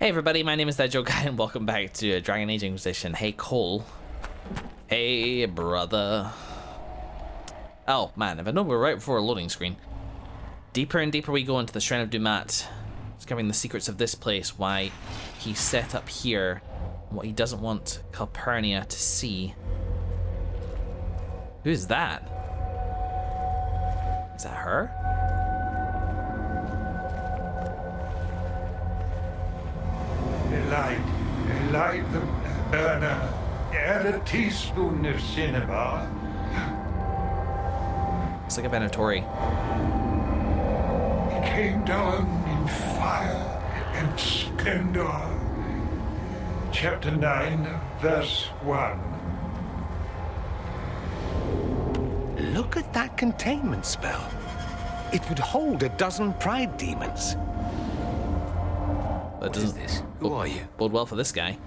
Hey everybody, my name is that Joe Guy and welcome back to Dragon Age Inquisition. Hey Cole. Hey brother. Oh man, if I know we're right before a loading screen. Deeper and deeper we go into the Shrine of Dumat, discovering the secrets of this place, why he's set up here, and what he doesn't want Calpurnia to see. Who's that? Is that her? Light the burner, add a teaspoon of cinnabar. It's like a Venatori. He came down in fire and splendor. Chapter 9, verse 1. Look at that containment spell. It would hold a dozen pride demons. That What is this? Who are you? Bode well for this guy.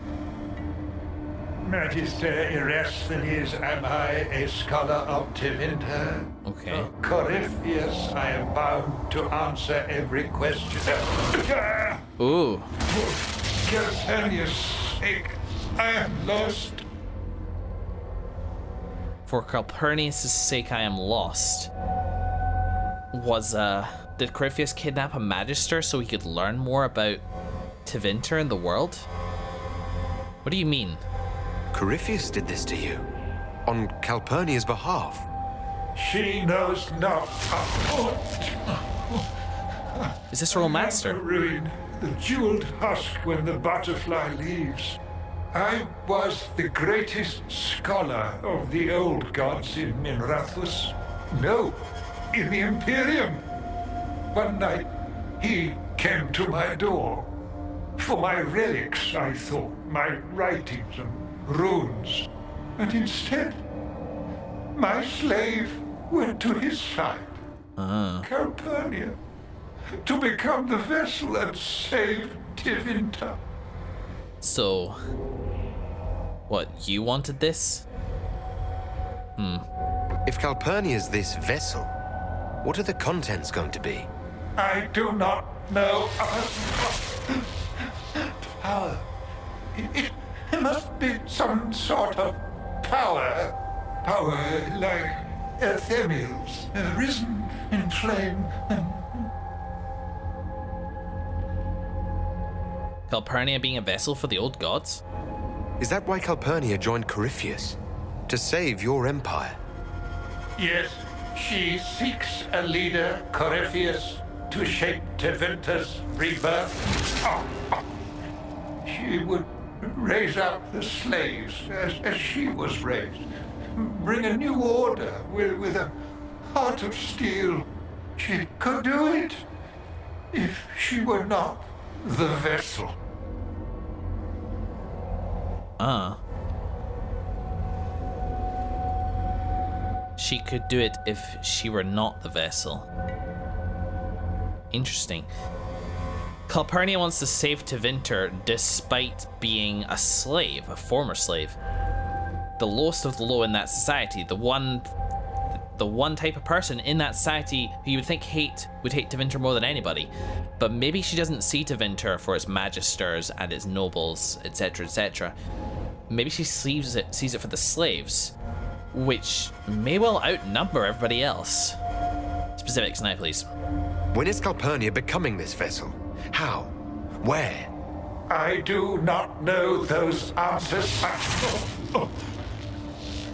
Magister Erasthenes, am I, a scholar of Tevinter? Okay. Corypheus, I am bound to answer every question. Ooh. For Calpurnia's sake, I am lost. For Calpurnius' sake, I am lost. Did Corypheus kidnap a magister so he could learn more about Tevinter and the world? What do you mean? Corypheus did this to you. On Calpurnia's behalf. She knows not. Is this her old master? The ruin, the jeweled husk when the butterfly leaves. I was the greatest scholar of the old gods in Minrathus. No, in the Imperium. One night, he came to my door. For my relics, I thought, my writings and runes. And instead, my slave went to his side, Calpurnia, to become the vessel and save Tevinter. So, what, you wanted this? If Calpurnia's this vessel, what are the contents going to be? I do not know. Power. It must be some sort of power. Power like Earthemials, risen in flame. Calpurnia being a vessel for the old gods? Is that why Calpurnia joined Corypheus? To save your empire? Yes, she seeks a leader, Corypheus, to shape Tevinter's rebirth. She would raise up the slaves as she was raised. Bring a new order with a heart of steel. She could do it if she were not the vessel. She could do it if she were not the vessel. Interesting. Calpurnia wants to save Tevinter despite being a slave, a former slave. The lowest of the low in that society, the one type of person in that society who you would think would hate Tevinter more than anybody. But maybe she doesn't see Tevinter for its magisters and its nobles, etc., etc. Maybe she sees it for the slaves, which may well outnumber everybody else. Specifics now, please. When is Calpurnia becoming this vessel? How? Where? I do not know those answers.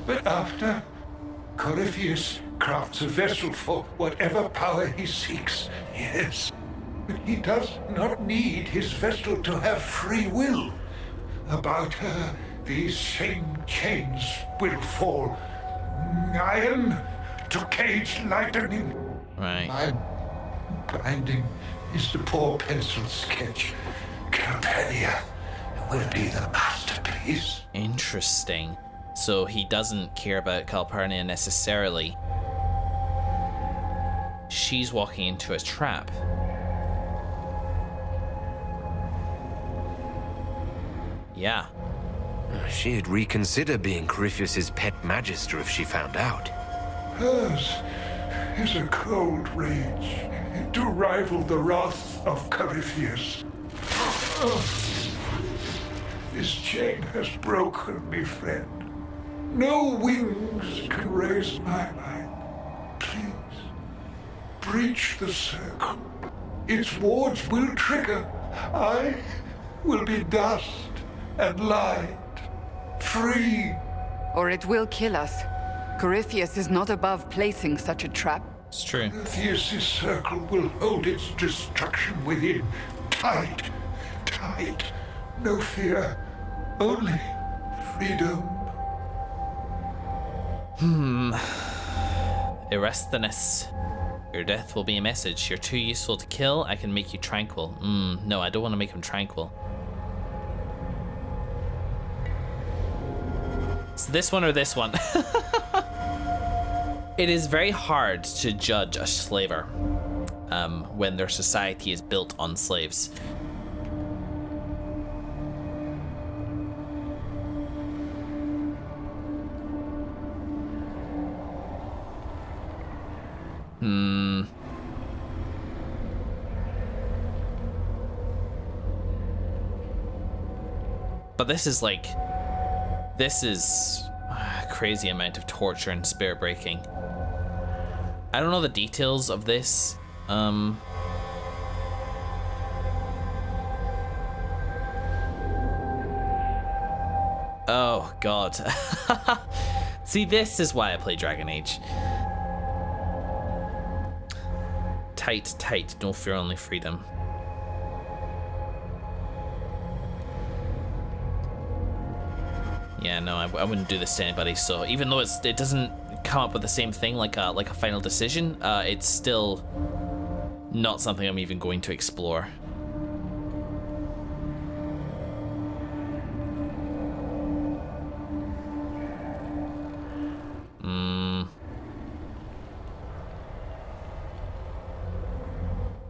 But after Corypheus crafts a vessel for whatever power he seeks, yes. But he does not need his vessel to have free will. About her, these same chains will fall. Iron to cage lightning. Right. My binding is the poor pencil sketch. Calpurnia will be the masterpiece. Interesting. So he doesn't care about Calpurnia necessarily. She's walking into a trap. Yeah. She'd reconsider being Corypheus's pet magister if she found out. Hers is a cold rage to rival the wrath of Corypheus. This chain has broken me, friend. No wings can raise my mind. Please, breach the circle. Its wards will trigger. I will be dust and light. Free. Or it will kill us. Corypheus is not above placing such a trap. It's true. Theus' circle will hold its destruction within. Tight. Tight. No fear. Only freedom. Eresthenes. Your death will be a message. You're too useful to kill. I can make you tranquil. No, I don't want to make him tranquil. It's this one or this one. It is very hard to judge a slaver when their society is built on slaves. But this is like, this is a crazy amount of torture and spirit breaking. I don't know the details of this. Oh God. See, this is why I play Dragon Age. Tight, tight, no fear, only freedom. Yeah, no, I wouldn't do this to anybody. So even though it doesn't come up with the same thing like a final decision, it's still not something I'm even going to explore.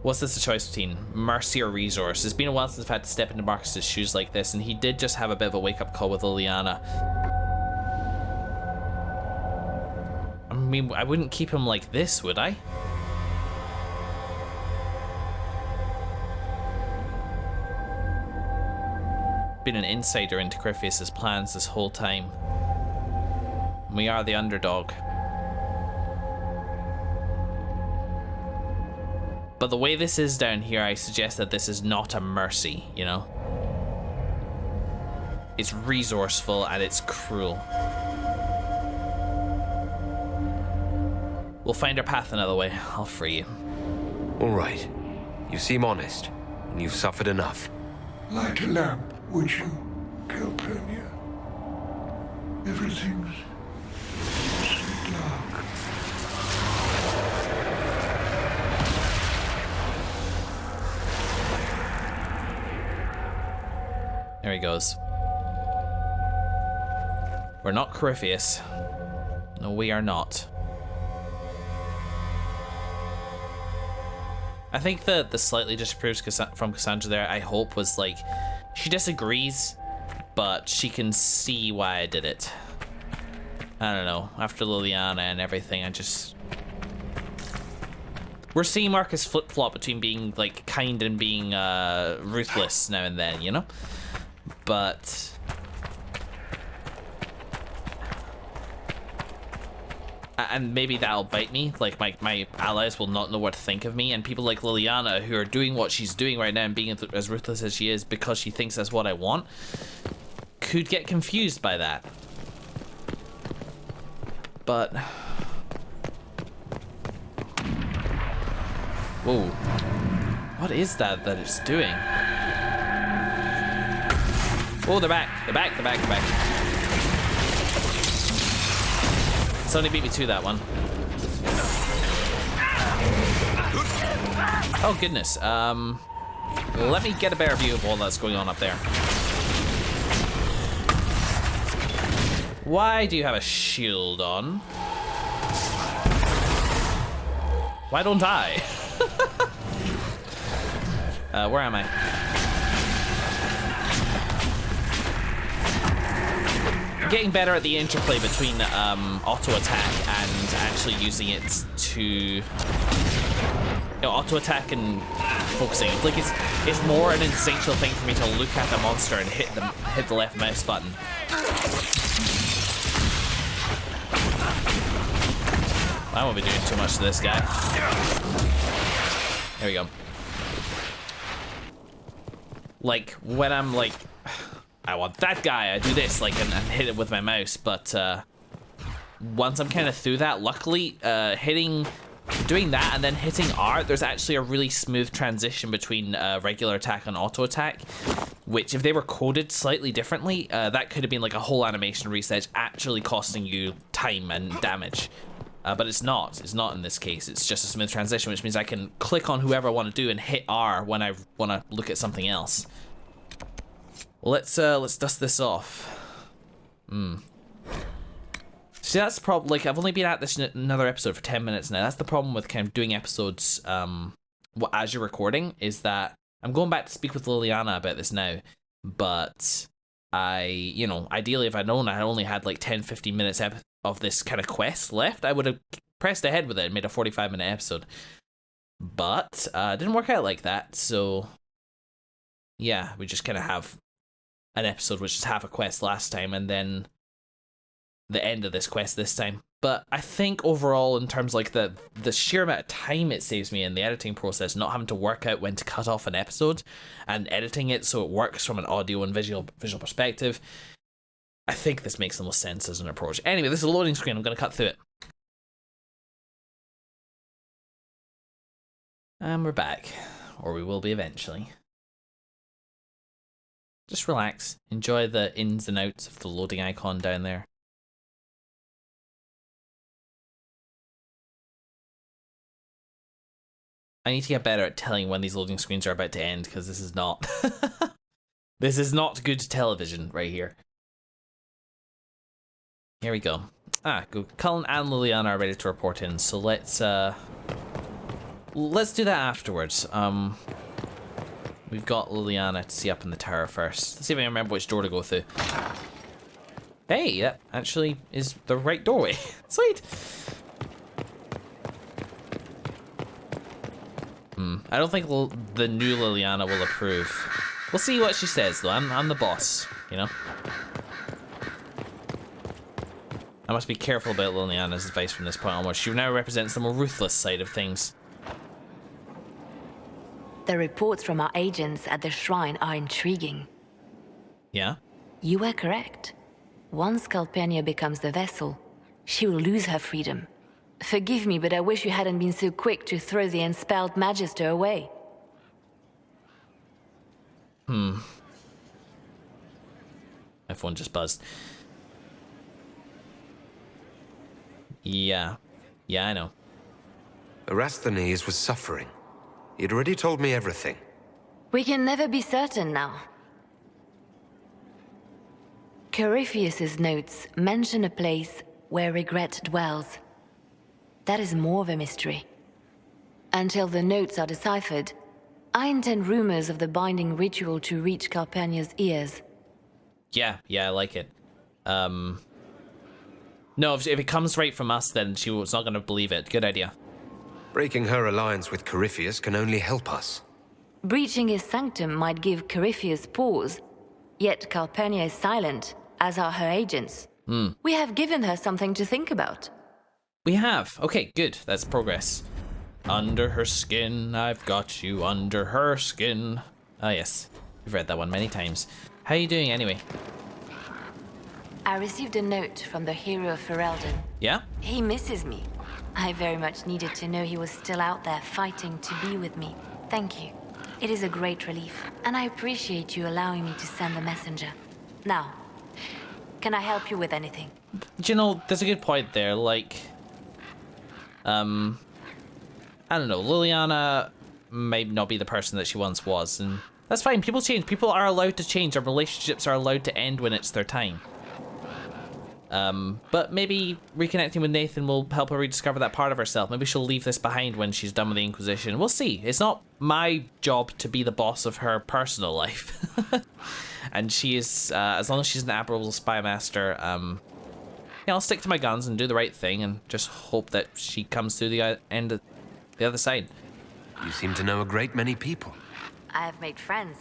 What's this a choice between? Mercy or resource? It's been a while since I've had to step into Marcus's shoes like this, and he did just have a bit of a wake-up call with Liliana. I mean, I wouldn't keep him like this, would I? Been an insider into Corypheus' plans this whole time. We are the underdog. But the way this is down here, I suggest that this is not a mercy, you know? It's resourceful and it's cruel. We'll find our path another way. I'll free you. All right. You seem honest, and you've suffered enough. Light a lamp, would you, Calpurnia? Everything's so dark. There he goes. We're not Corypheus. No, we are not. I think the slightly disapproves from Cassandra there, I hope, was like, she disagrees, but she can see why I did it. I don't know. After Liliana and everything, I just... We're seeing Marcus flip-flop between being, like, kind and being ruthless now and then, you know? But... and maybe that'll bite me. Like, my allies will not know what to think of me, and people like Liliana, who are doing what she's doing right now and being as ruthless as she is because she thinks that's what I want, could get confused by that. But... whoa. What is that it's doing? Oh, they're back. They're back, they're back, they're back. Somebody beat me to that one. Oh, goodness. Let me get a better view of all that's going on up there. Why do you have a shield on? Why don't I? Where am I? Getting better at the interplay between auto attack and actually using it to auto attack and focusing. Like it's more an instinctual thing for me to look at the monster and hit the left mouse button. I won't be doing too much to this guy. There we go. Like when I'm like, I want that guy, I do this, like, and hit it with my mouse. But once I'm kind of through that, luckily, doing that and then hitting R, there's actually a really smooth transition between regular attack and auto attack, which if they were coded slightly differently, that could have been like a whole animation reset, actually costing you time and damage. But it's not in this case. It's just a smooth transition, which means I can click on whoever I want to do and hit R when I want to look at something else. Well, let's dust this off. See, that's the problem. Like, I've only been at this another episode for 10 minutes now. That's the problem with kind of doing episodes as you're recording, is that I'm going back to speak with Liliana about this now, but ideally, if I'd known I only had like 10-15 minutes of this kind of quest left, I would have pressed ahead with it and made a 45-minute episode. But it didn't work out like that, so yeah, we just kind of have an episode which is half a quest last time, and then the end of this quest this time. But I think overall, in terms of like the sheer amount of time it saves me in the editing process, not having to work out when to cut off an episode and editing it so it works from an audio and visual perspective, I think this makes the most sense as an approach. Anyway, this is a loading screen. I'm going to cut through it. And we're back. Or we will be eventually. Just relax. Enjoy the ins and outs of the loading icon down there. I need to get better at telling when these loading screens are about to end, because this is not... this is not good television right here. Here we go. Good. Cullen and Liliana are ready to report in, so let's do that afterwards. We've got Liliana to see up in the tower first. Let's see if I can remember which door to go through. Hey, that actually is the right doorway. Sweet. I don't think the new Liliana will approve. We'll see what she says, though. I'm the boss, you know? I must be careful about Liliana's advice from this point onwards. She now represents the more ruthless side of things. The reports from our agents at the shrine are intriguing. Yeah? You were correct. Once Calpurnia becomes the vessel, she will lose her freedom. Forgive me, but I wish you hadn't been so quick to throw the Enspelled Magister away. My phone just buzzed. Yeah, I know. Erasthenes was suffering. He'd already told me everything. We can never be certain now. Corypheus's notes mention a place where regret dwells. That is more of a mystery. Until the notes are deciphered, I intend rumors of the binding ritual to reach Calpurnia's ears. Yeah, I like it. No, if it comes right from us, then she was not going to believe it. Good idea. Breaking her alliance with Corypheus can only help us. Breaching his sanctum might give Corypheus pause, yet Calpurnia is silent, as are her agents. We have given her something to think about. We have. Okay, good. That's progress. Under her skin, I've got you under her skin. Ah, yes. We've read that one many times. How are you doing anyway? I received a note from the hero of Ferelden. Yeah? He misses me. I very much needed to know he was still out there fighting to be with me. Thank you. It is a great relief, and I appreciate you allowing me to send the messenger. Now, can I help you with anything? Do you know, there's a good point there, like... I don't know, Liliana may not be the person that she once was, and that's fine, people change. People are allowed to change, and relationships are allowed to end when it's their time. But maybe reconnecting with Nathan will help her rediscover that part of herself. Maybe she'll leave this behind when she's done with the Inquisition. We'll see. It's not my job to be the boss of her personal life. And she is, as long as she's an admirable spy master, I'll stick to my guns and do the right thing and just hope that she comes through the end of the other side. You seem to know a great many people. I have made friends,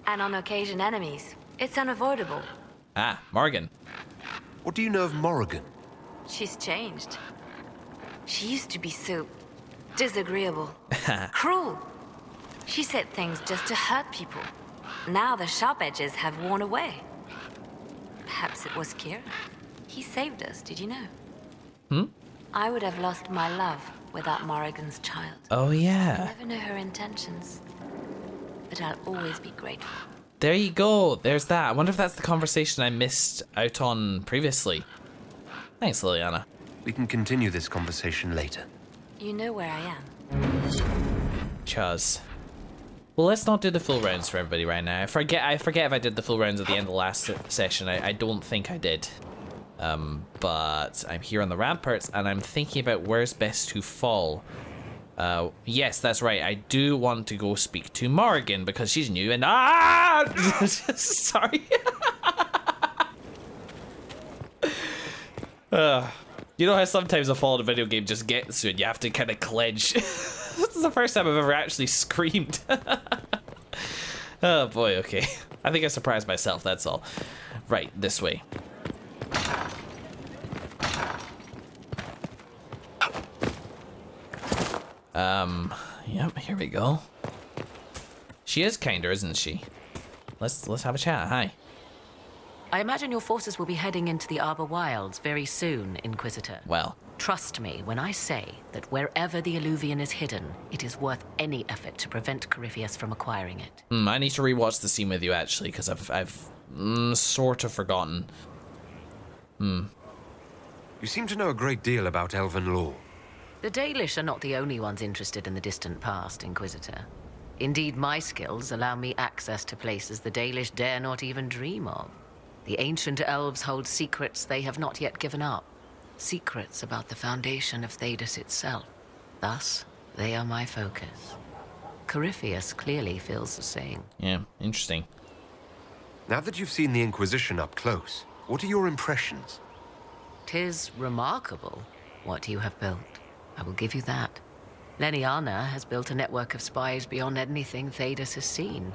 and on occasion enemies. It's unavoidable. Ah, Morgan. What do you know of Morrigan? She's changed. She used to be so disagreeable, cruel. She said things just to hurt people. Now the sharp edges have worn away. Perhaps it was Kira. He saved us, did you know? I would have lost my love without Morrigan's child. Oh, I yeah. never know her intentions, but I'll always be grateful. There you go. There's that. I wonder if that's the conversation I missed out on previously. Thanks, Liliana. We can continue this conversation later. You know where I am. Chuz. Well, let's not do the full rounds for everybody right now. I forget if I did the full rounds at the end of the last session. I don't think I did. But I'm here on the ramparts, and I'm thinking about where's best to fall. Yes, that's right. I do want to go speak to Morrigan because she's new and sorry. You know how sometimes a fall in a video game just gets you and you have to kind of clench. This is the first time I've ever actually screamed. Oh boy, okay. I think I surprised myself, that's all. Right, this way. Yep, here we go. She is kinder, isn't she? Let's have a chat. Hi. I imagine your forces will be heading into the Arbor Wilds very soon, Inquisitor. Well, Trust me when I say that wherever the Alluvian is hidden, it is worth any effort to prevent Corypheus from acquiring it. I need to rewatch the scene with you actually, because I've sort of forgotten. You seem to know a great deal about elven law. The Dalish are not the only ones interested in the distant past, Inquisitor. Indeed, my skills allow me access to places the Dalish dare not even dream of. The ancient elves hold secrets they have not yet given up. Secrets about the foundation of Thedas itself. Thus, they are my focus. Corypheus clearly feels the same. Yeah, interesting. Now that you've seen the Inquisition up close, what are your impressions? 'Tis remarkable what you have built. I will give you that. Leniana has built a network of spies beyond anything Thedas has seen.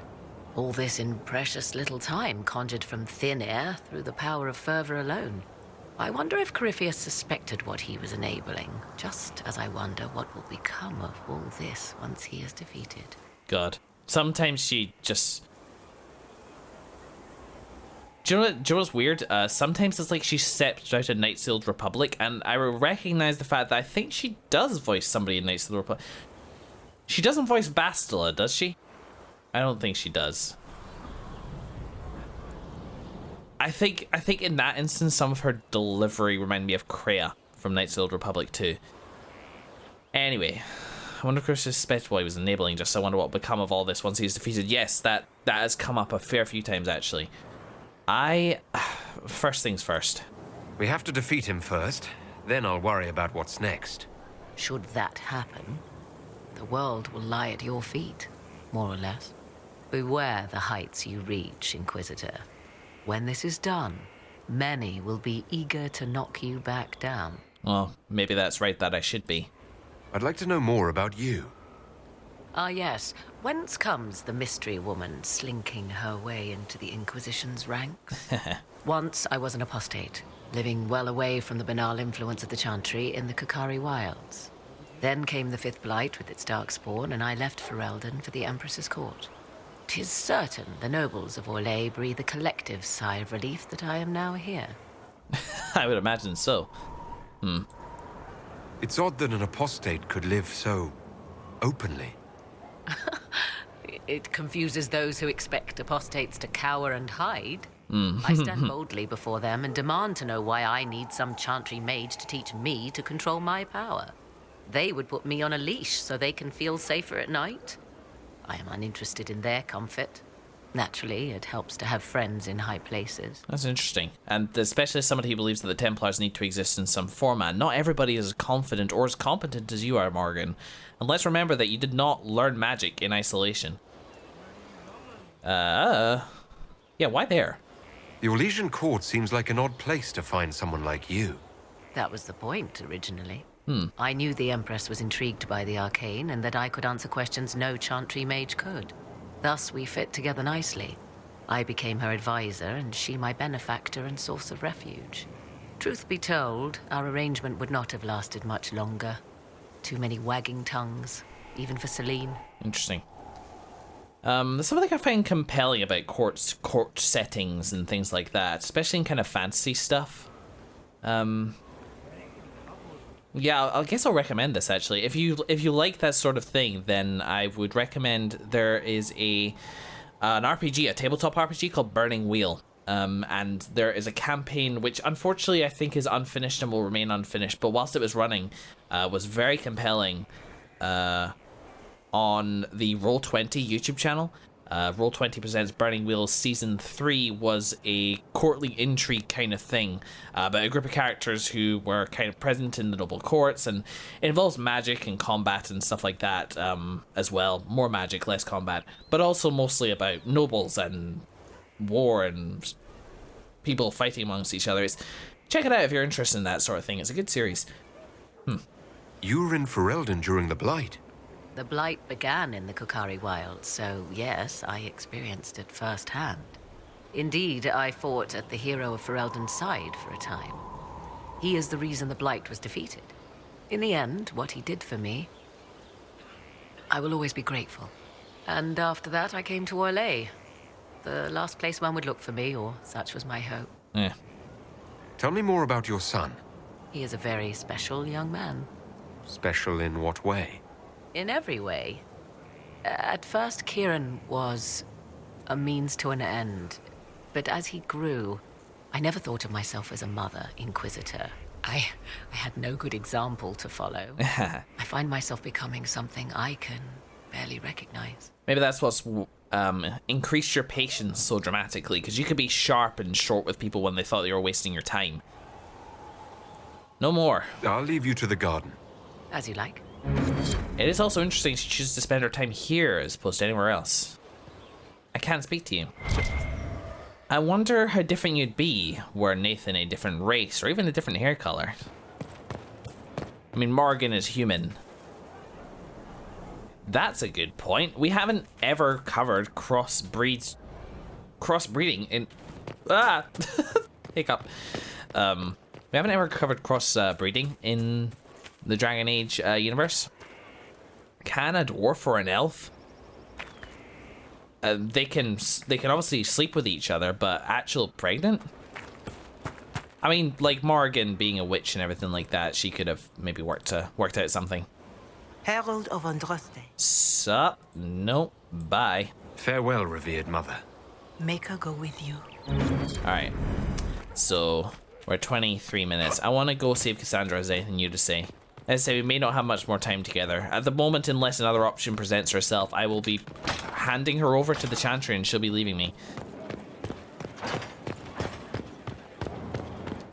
All this in precious little time, conjured from thin air through the power of fervor alone. I wonder if Corypheus suspected what he was enabling, just as I wonder what will become of all this once he is defeated. God. Sometimes she just... Do you know what's weird? Sometimes it's like she stepped out of Nightsealed Republic, and I recognize the fact that I think she does voice somebody in Nightsealed Republic. She doesn't voice Bastila, does she? I don't think she does. I think in that instance, some of her delivery reminded me of Kreia from Nightsealed Republic 2. Anyway, I wonder if Chris suspected what he was enabling. Just I wonder what will become of all this once he's defeated. Yes, that has come up a fair few times actually. First things first. We have to defeat him first, then I'll worry about what's next. Should that happen, the world will lie at your feet, more or less. Beware the heights you reach, Inquisitor. When this is done, many will be eager to knock you back down. Well, maybe that's right that I should be. I'd like to know more about you. Ah yes, whence comes the mystery woman slinking her way into the Inquisition's ranks? Once I was an apostate, living well away from the banal influence of the Chantry in the Kukari Wilds. Then came the Fifth Blight with its darkspawn, and I left Ferelden for the Empress's court. 'Tis certain the nobles of Orlais breathe a collective sigh of relief that I am now here. I would imagine so. It's odd that an apostate could live so openly. It confuses those who expect apostates to cower and hide. I stand boldly before them and demand to know why I need some Chantry mage to teach me to control my power. They would put me on a leash so they can feel safer at night. I am uninterested in their comfort. Naturally, it helps to have friends in high places. That's interesting. And especially as somebody who believes that the Templars need to exist in some format. Not everybody is as confident or as competent as you are, Morgan. And let's remember that you did not learn magic in isolation. Yeah, why there? The Orlesian court seems like an odd place to find someone like you. That was the point, originally. I knew the Empress was intrigued by the arcane and that I could answer questions no Chantry mage could. Thus, we fit together nicely. I became her advisor, and she my benefactor and source of refuge. Truth be told, our arrangement would not have lasted much longer. Too many wagging tongues, even for Celine. Interesting. There's something I find compelling about court settings and things like that, especially in kind of fantasy stuff. Yeah, I guess I'll recommend this actually. If you like that sort of thing, then I would recommend there is an RPG, a tabletop RPG called Burning Wheel. And there is a campaign which unfortunately I think is unfinished and will remain unfinished, but whilst it was running, was very compelling on the Roll20 YouTube channel. Roll20 presents Burning Wheel Season 3 was a courtly intrigue kind of thing about a group of characters who were kind of present in the noble courts, and it involves magic and combat and stuff like that as well. More magic, less combat, but also mostly about nobles and war and people fighting amongst each other. Check it out if you're interested in that sort of thing. It's a good series. You were in Ferelden during the Blight. The Blight began in the Kukari Wilds, so yes, I experienced it firsthand. Indeed, I fought at the hero of Ferelden's side for a time. He is the reason the Blight was defeated. In the end, what he did for me, I will always be grateful. And after that, I came to Orlais. The last place one would look for me, or such was my hope. Yeah. Tell me more about your son. He is a very special young man. Special in what way? In every way. At first, Kieran was a means to an end. But as he grew, I never thought of myself as a mother Inquisitor. I had no good example to follow. I find myself becoming something I can barely recognize. Maybe that's what's increased your patience so dramatically, because you could be sharp and short with people when they thought you were wasting your time. No more. I'll leave you to the garden. As you like. It is also interesting she chooses to spend her time here as opposed to anywhere else. I can't speak to you. I wonder how different you'd be were Nathan a different race or even a different hair color. I mean, Morgan is human. That's a good point. We haven't ever covered crossbreeding in hiccup. We haven't ever covered crossbreeding in the Dragon Age universe. Can a dwarf or an elf? They can obviously sleep with each other, but actual pregnant? I mean, like Morgan being a witch and everything like that, she could have maybe worked out something. Herald of Andraste. Sup? Nope. Bye. Farewell, revered mother. Make her go with you. Alright. So, we're 23 minutes. I want to go see if Cassandra has anything new to say. As I say, we may not have much more time together. At the moment, unless another option presents herself, I will be handing her over to the Chantry and she'll be leaving me.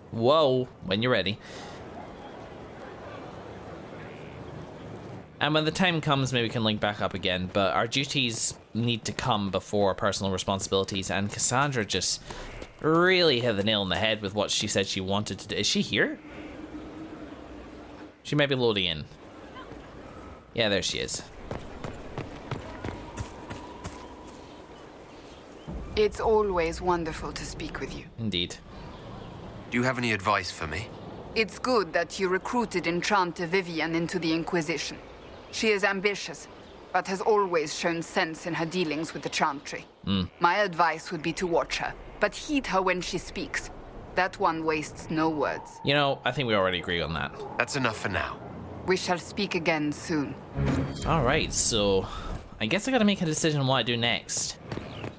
Whoa, when you're ready. And when the time comes, maybe we can link back up again, but our duties need to come before personal responsibilities, and Cassandra just really hit the nail on the head with what she said she wanted to do. Is she here? She might be loading in. Yeah, there she is. It's always wonderful to speak with you. Indeed. Do you have any advice for me? It's good that you recruited Enchanter Vivian into the Inquisition. She is ambitious, but has always shown sense in her dealings with the Chantry. My advice would be to watch her, but heed her when she speaks. That one wastes no words. You know, I think we already agree on that. That's enough for now. We shall speak again soon. Alright, so I guess I gotta make a decision on what I do next.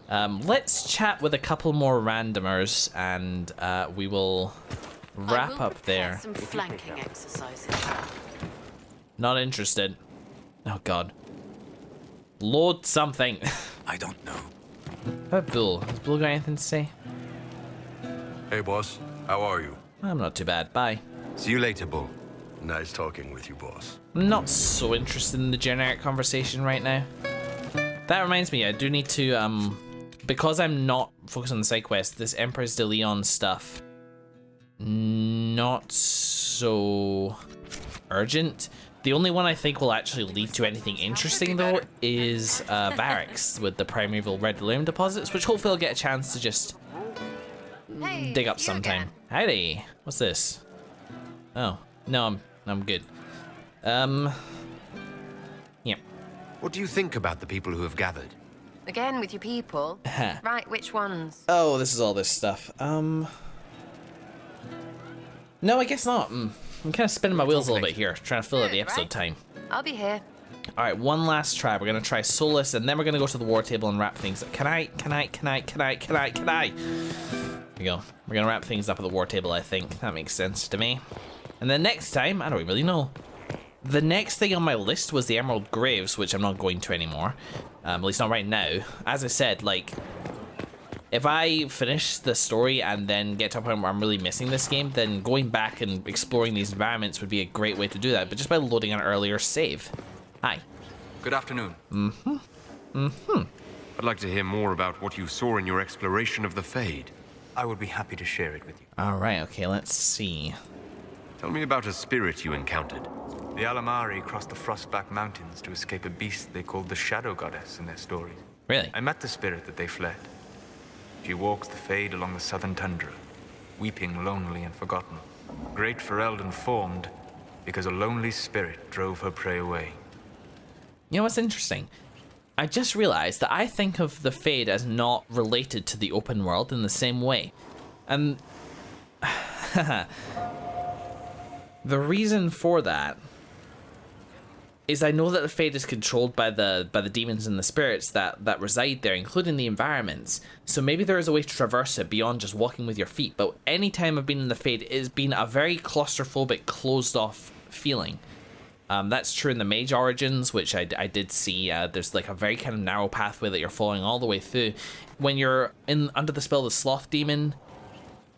Let's chat with a couple more randomers and we will wrap up there. Some flanking exercises. Not interested. Oh god. Load something. I don't know. How about Bull? Has Bull got anything to say? Hey, boss. How are you? I'm not too bad. Bye. See you later, Bull. Nice talking with you, boss. I'm not so interested in the generic conversation right now. That reminds me, I do need to, because I'm not focused on the side quest, this Empress de Leon stuff, not so urgent. The only one I think will actually lead to anything interesting, though, is barracks with the primeval red loam deposits, which hopefully I'll get a chance to just dig up sometime. Howdy. What's this? Oh, no, I'm good. Yeah. What do you think about the people who have gathered? Again with your people? Right, which ones? Oh, this is all this stuff. No, I guess not. I'm kind of spinning my wheels a little bit here, trying to fill out the episode time. I'll be here. All right, one last try. We're gonna try Solas, and then we're gonna go to the war table and wrap things up. Can I? There we go. We're gonna wrap things up at the war table, I think. That makes sense to me. And then next time, I don't really know. The next thing on my list was the Emerald Graves, which I'm not going to anymore. At least not right now. As I said, like, if I finish the story and then get to a point where I'm really missing this game, then going back and exploring these environments would be a great way to do that, but just by loading an earlier save. Hi. Good afternoon. I'd like to hear more about what you saw in your exploration of the Fade. I would be happy to share it with you. Alright, okay, let's see. Tell me about a spirit you encountered. The Alamari crossed the Frostback Mountains to escape a beast they called the Shadow Goddess in their stories. Really? I met the spirit that they fled. She walks the Fade along the southern tundra, weeping lonely and forgotten. Great Ferelden formed because a lonely spirit drove her prey away. You know what's interesting? I just realized that I think of the Fade as not related to the open world in the same way. And the reason for that is I know that the Fade is controlled by the demons and the spirits that reside there, including the environments. So maybe there is a way to traverse it beyond just walking with your feet. But any time I've been in the Fade, it's been a very claustrophobic, closed-off feeling. That's true in the Mage Origins, which I did see. There's like a very kind of narrow pathway that you're following all the way through. When you're under the spell of the Sloth Demon,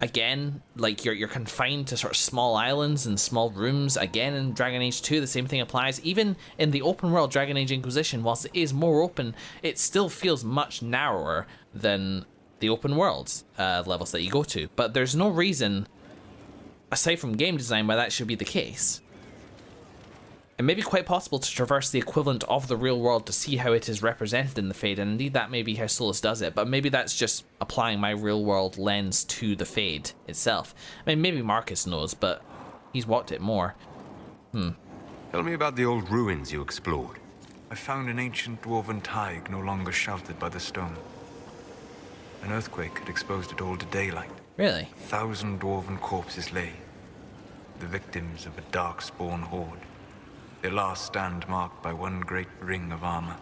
again, like you're confined to sort of small islands and small rooms. Again, in Dragon Age 2, the same thing applies. Even in the open world Dragon Age Inquisition, whilst it is more open, it still feels much narrower than the open world levels that you go to. But there's no reason, aside from game design, why that should be the case. It may be quite possible to traverse the equivalent of the real world to see how it is represented in the Fade, and indeed that may be how Solas does it, but maybe that's just applying my real world lens to the Fade itself. I mean, maybe Markus knows, but he's walked it more. Tell me about the old ruins you explored. I found an ancient dwarven thaig no longer sheltered by the stone. An earthquake had exposed it all to daylight. Really? 1,000 dwarven corpses lay, the victims of a dark-spawn horde. Their last stand marked by one great ring of armor.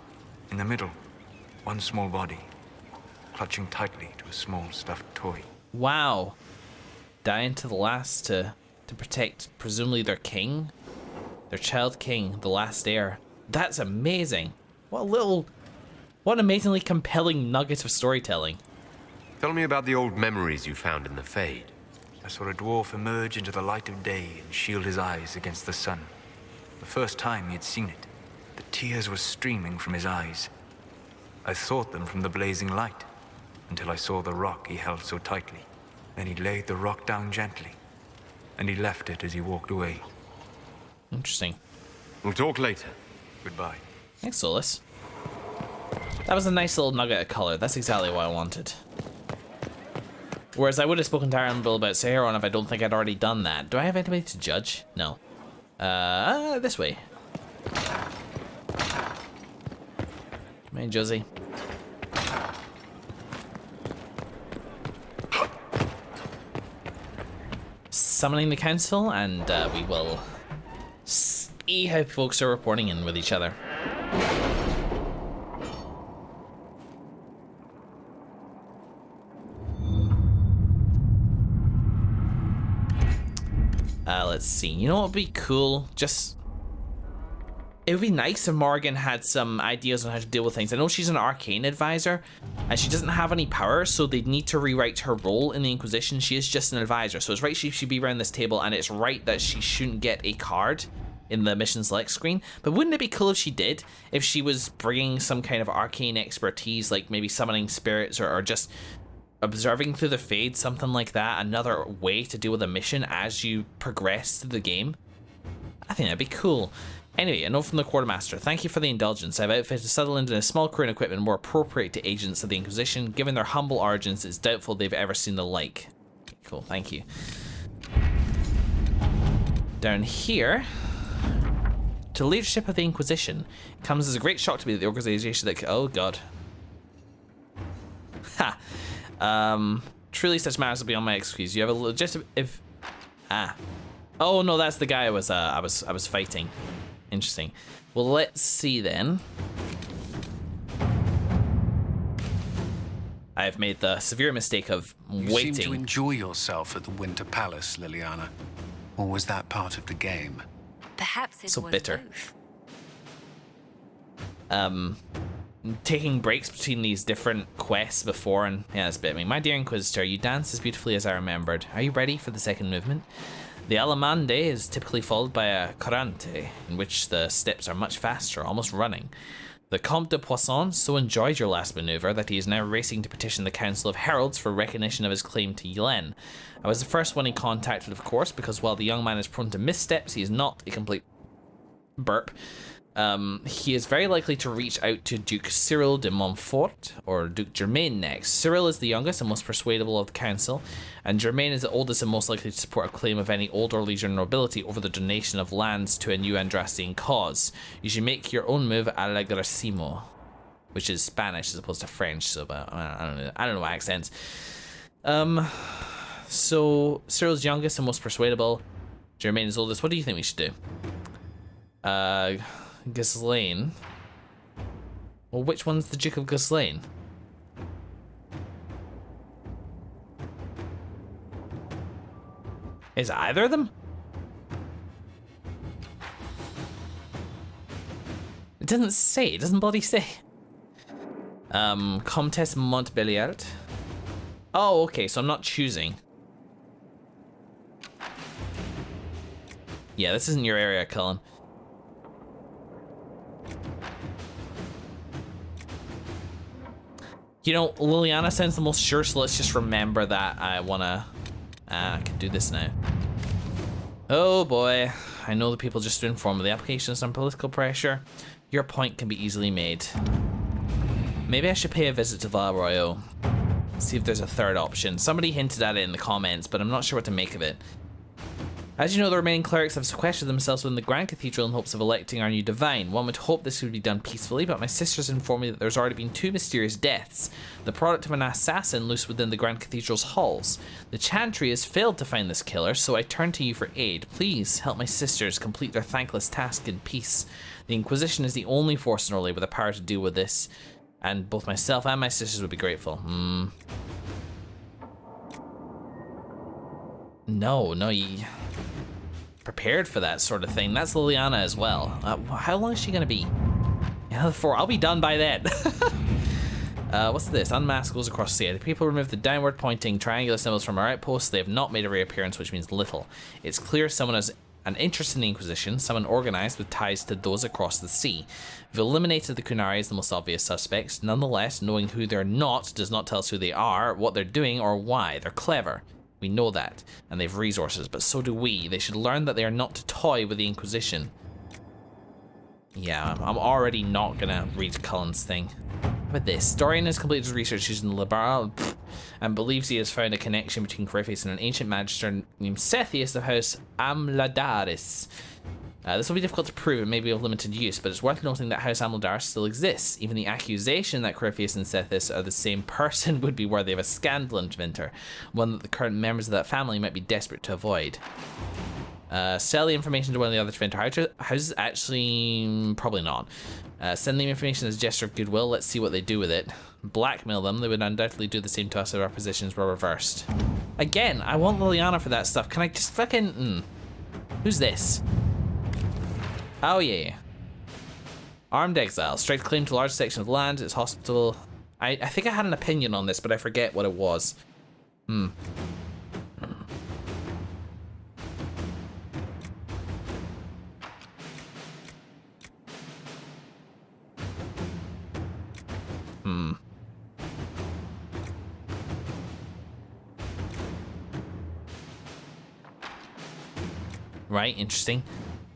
In the middle, one small body, clutching tightly to a small stuffed toy. Wow. Dying to the last to protect, presumably, their king? Their child king, the last heir. That's amazing. What an amazingly compelling nugget of storytelling. Tell me about the old memories you found in the Fade. I saw a dwarf emerge into the light of day and shield his eyes against the sun. The first time he had seen it, the tears were streaming from his eyes. I thought them from the blazing light, until I saw the rock he held so tightly. Then he laid the rock down gently, and he left it as he walked away. Interesting. We'll talk later. Goodbye. Thanks, Solas. That was a nice little nugget of color. That's exactly what I wanted. Whereas I would have spoken to Aaron Bill about Saharon if I don't think I'd already done that. Do I have anybody to judge? No. This way. Come on, Josie. Summoning the council, and we will see how folks are reporting in with each other. Let's see. You know what would be cool? It would be nice if Morgan had some ideas on how to deal with things. I know she's an arcane advisor, and she doesn't have any power, so they'd need to rewrite her role in the Inquisition. She is just an advisor, so it's right she should be around this table, and it's right that she shouldn't get a card in the mission select screen. But wouldn't it be cool if she did? If she was bringing some kind of arcane expertise, like maybe summoning spirits or just observing through the Fade, something like that, another way to deal with a mission as you progress through the game. I think that'd be cool. Anyway, a note from the Quartermaster. Thank you for the indulgence. I've outfitted Sutherland in a small crew and equipment more appropriate to agents of the Inquisition. Given their humble origins, it's doubtful they've ever seen the like. Cool, thank you. Down here, to leadership of the Inquisition, it comes as a great shock to me that the organization that... Oh, God. Ha! Truly such matters will be on my excuse. You have a legitimate... If... Ah. Oh, no, that's the guy I was fighting. Interesting. Well, let's see then. I've made the severe mistake of waiting. You seem to enjoy yourself at the Winter Palace, Liliana. Or was that part of the game? Perhaps it So was bitter. both. Taking breaks between these different quests before, and yeah, that's a bit. I mean, my dear Inquisitor, you dance as beautifully as I remembered. Are you ready for the second movement? The Alamande is typically followed by a Corante, in which the steps are much faster, almost running. The Comte de Poisson so enjoyed your last maneuver that he is now racing to petition the Council of Heralds for recognition of his claim to Ylen. I was the first one he contacted, of course, because while the young man is prone to missteps, he is not a complete burp. He is very likely to reach out to Duke Cyril de Montfort, or Duke Germain next. Cyril is the youngest and most persuadable of the council, and Germain is the oldest and most likely to support a claim of any old or leisure nobility over the donation of lands to a new Andrastian cause. You should make your own move a la Gracimo, which is Spanish as opposed to French, so but I don't know what accents. So Cyril's youngest and most persuadable, Germain is oldest. What do you think we should do? Ghislaine. Well, which one's the Duke of Ghislaine? Is it either of them? It doesn't say. It doesn't bloody say. Comtesse Montbéliard. Oh, okay, so I'm not choosing. Yeah, this isn't your area, Cullen. You know, Liliana sounds the most sure, so let's just remember that I wanna... I can do this now. Oh boy. I know the people just to inform of the applications on political pressure. Your point can be easily made. Maybe I should pay a visit to Val Royaux. See if there's a third option. Somebody hinted at it in the comments, but I'm not sure what to make of it. As you know, the remaining clerics have sequestered themselves within the Grand Cathedral in hopes of electing our new divine. One would hope this would be done peacefully, but my sisters informed me that there's already been 2 mysterious deaths, the product of an assassin loose within the Grand Cathedral's halls. The Chantry has failed to find this killer, so I turn to you for aid. Please help my sisters complete their thankless task in peace. The Inquisition is the only force in Orlais with the power to deal with this, and both myself and my sisters would be grateful. No, you... prepared for that sort of thing. That's Liliana as well. How long is she gonna be? Yeah, 4. I'll be done by then. What's this? Unmask goes across the sea. The people removed the downward pointing triangular symbols from our outposts. They have not made a reappearance, which means little. It's clear someone has an interest in the Inquisition, someone organized with ties to those across the sea. We've eliminated the Kunari as the most obvious suspects. Nonetheless, knowing who they're not does not tell us who they are, what they're doing, or why. They're clever. We know that, and they've resources, but so do we. They should learn that they are not to toy with the Inquisition. Yeah, I'm already not gonna read Cullen's thing. How about this? Dorian has completed his research using the Liberal and believes he has found a connection between Corypheus and an ancient magister named Sethius of House Amladaris. This will be difficult to prove and may be of limited use, but it's worth noting that House Amladaris still exists. Even the accusation that Corypheus and Sethius are the same person would be worthy of a scandal in Winter, one that the current members of that family might be desperate to avoid. Sell the information to one of the other Winter houses? Actually, probably not. Send the information as a gesture of goodwill. Let's see what they do with it. Blackmail them. They would undoubtedly do the same to us if our positions were reversed. Again, I want Liliana for that stuff. Can I just fucking... Who's this? Oh yeah. Armed exile. Strikes claim to a large section of land. Its hospital. I think I had an opinion on this, but I forget what it was. Right, interesting.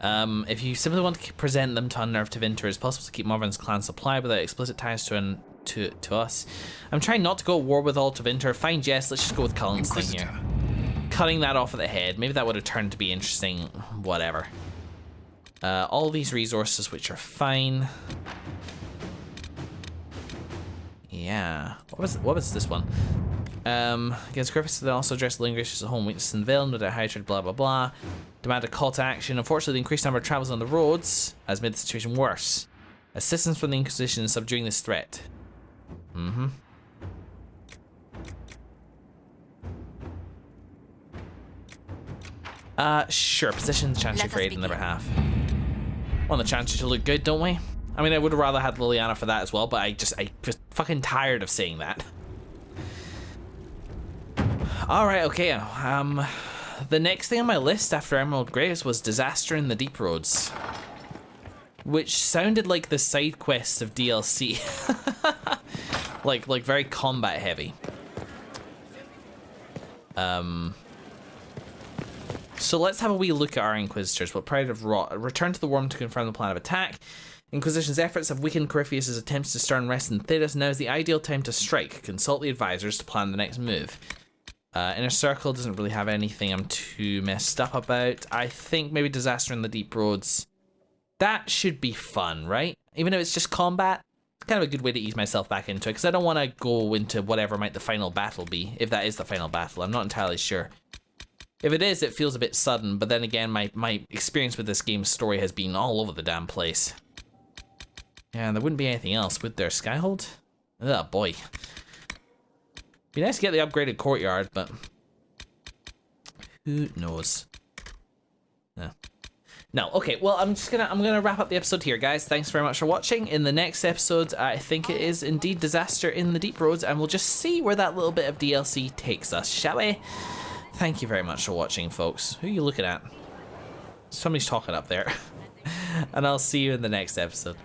If you simply want to present them to unnerved Tevinter, it's possible to keep Morven's clan supplied without explicit ties to us. I'm trying not to go at war with all Tevinter. Fine, Jess, let's just go with Cullen's thing here. Cutting that off at the head. Maybe that would have turned to be interesting. Whatever. All these resources, which are fine. Yeah. What was this one? Against Griffiths, they also address lingering issues at home, weakness in the villain, without hatred, blah blah blah. Demand a call to action. Unfortunately, the increased number of travels on the roads has made the situation worse. Assistance from the Inquisition in subduing this threat. Sure. Position the Chantry for 8 in the other half. Want the Chantry to look good, don't we? I mean, I would have rather had Liliana for that as well, but I was fucking tired of saying that. Alright, okay. The next thing on my list after Emerald Graves was Disaster in the Deep Roads. Which sounded like the side quests of DLC. like very combat heavy. So let's have a wee look at our Inquisitors. What Pride of Rot. Return to the Worm to confirm the plan of attack. Inquisition's efforts have weakened Corypheus' attempts to stir unrest in Thedas. Now is the ideal time to strike. Consult the advisors to plan the next move. Inner Circle doesn't really have anything I'm too messed up about. I think maybe Disaster in the Deep Roads. That should be fun, right? Even if it's just combat. It's kind of a good way to ease myself back into it, because I don't want to go into whatever might the final battle be, if that is the final battle. I'm not entirely sure. If it is, it feels a bit sudden, but then again, my experience with this game's story has been all over the damn place. Yeah, there wouldn't be anything else, would there? Skyhold? Oh boy. Be nice to get the upgraded courtyard, but who knows? No. Okay, well, I'm gonna wrap up the episode here, guys. Thanks very much for watching. In the next episode, I think it is indeed Disaster in the Deep Roads, and we'll just see where that little bit of DLC takes us, shall we? Thank you very much for watching, folks. Who are you looking at? Somebody's talking up there. And I'll see you in the next episode.